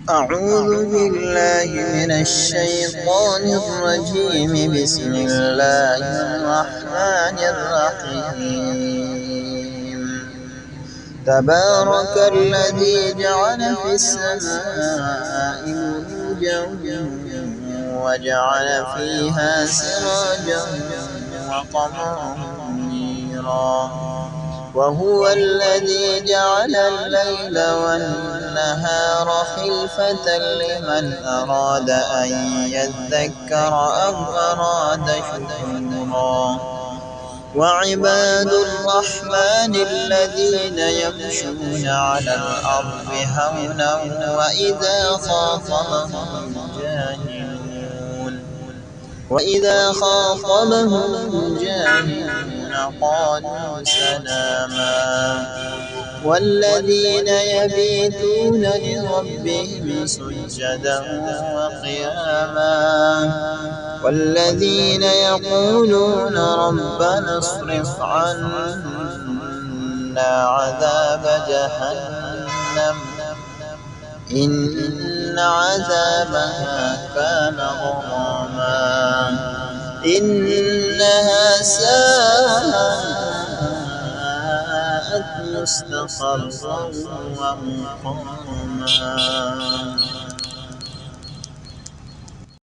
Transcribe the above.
أعوذ بالله من الشيطان الرجيم. بسم الله الرحمن الرحيم. تبارك الذي جعل في السماء بروجا وجعل فيها سراجا وقمرا منيرا، وهو الذي جعل الليل والنهار خلفة لمن أراد أن يذكر أو أراد شكورا. وعباد الرحمن الذين يمشون على الأرض هونا وإذا خاطبهم الجاهلون قالوا سلاما. والذين يبيتون لربهم سجدا وقياما، والذين يقولون ربنا اصرف عنا عذاب جهنم إن عذابها كان غراما إنها ساءت مستقرا ومقاما.